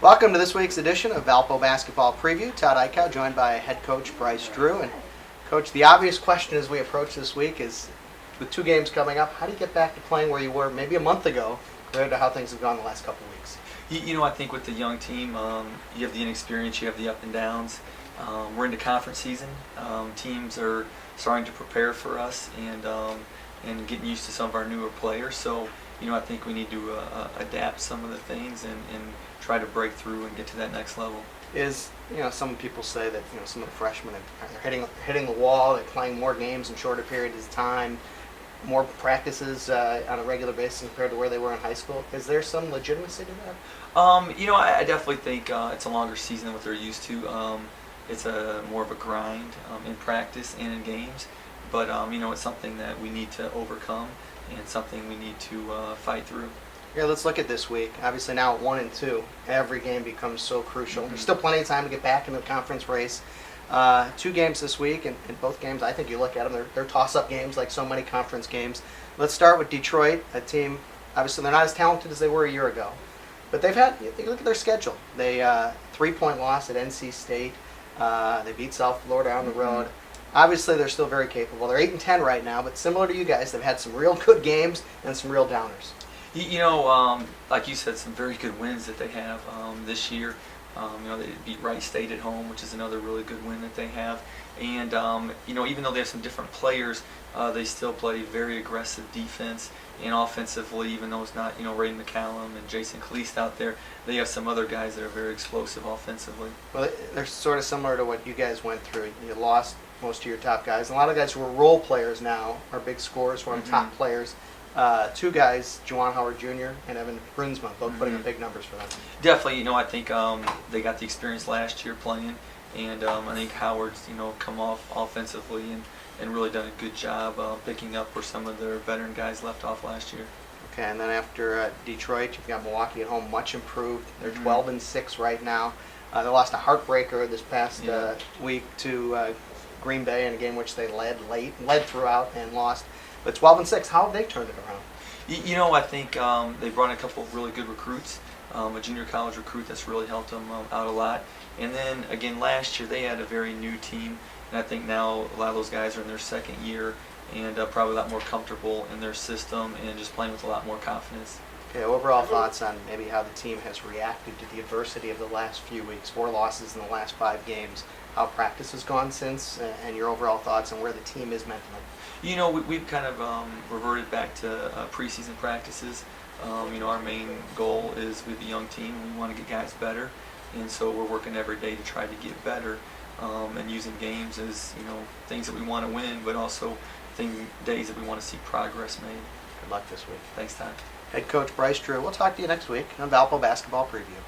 Welcome to this week's edition of Valpo Basketball Preview. Todd Ickow joined by head coach Bryce Drew. And Coach, the obvious question as we approach this week is, with two games coming up, how do you get back to playing where you were maybe a month ago compared to how things have gone the last couple of weeks? I think with the young team, you have the inexperience, you have the up and downs. We're into conference season. Teams are starting to prepare for us and getting used to some of our newer players. So, I think we need to adapt some of the things and try to break through and get to that next level. Some people say that, some of the freshmen are hitting the wall, they're playing more games in shorter periods of time, more practices on a regular basis compared to where they were in high school. Is there some legitimacy to that? I definitely think it's a longer season than what they're used to. It's more of a grind in practice and in games, but it's something that we need to overcome and something we need to fight through. Yeah, let's look at this week. Obviously now at 1-2, every game becomes so crucial. Mm-hmm. There's still plenty of time to get back into the conference race. Two games this week, and both games, I think you look at them, they're toss-up games like so many conference games. Let's start with Detroit, a team, obviously they're not as talented as they were a year ago. But you look at their schedule. They 3-point loss at NC State. They beat South Florida on the road. Obviously, they're still very capable. They're 8-10 right now, but similar to you guys, they've had some real good games and some real downers. Like you said, some very good wins that they have this year. They beat Wright State at home, which is another really good win that they have. And, even though they have some different players, they still play very aggressive defense. And offensively, even though it's not, Ray McCallum and Jason Cleese out there, they have some other guys that are very explosive offensively. Well, they're sort of similar to what you guys went through. You lost most of your top guys. And a lot of guys who are role players now are big scorers, who are top players. Two guys, Juwan Howard Jr. and Evan Brunsma, both putting up big numbers for them. Definitely, I think they got the experience last year playing, and I think Howard's, come off offensively and really done a good job picking up where some of their veteran guys left off last year. Okay, and then after Detroit, you've got Milwaukee at home, much improved. They're 12-6 right now. They lost a heartbreaker this past week to Green Bay in a game which they led throughout and lost. But 12-6, how have they turned it around? I think they brought in a couple of really good recruits, a junior college recruit that's really helped them out a lot. And then, again, last year they had a very new team, and I think now a lot of those guys are in their second year and probably a lot more comfortable in their system and just playing with a lot more confidence. Okay, overall thoughts on maybe how the team has reacted to the adversity of the last few weeks, 4 losses in the last 5 games, how practice has gone since, and your overall thoughts on where the team is mentally. We've kind of reverted back to preseason practices. Our main goal is with the young team, we want to get guys better, and so we're working every day to try to get better and using games as, things that we want to win, but also days that we want to see progress made. Good luck this week. Thanks, Todd. Head coach Bryce Drew. We'll talk to you next week on Valpo Basketball Preview.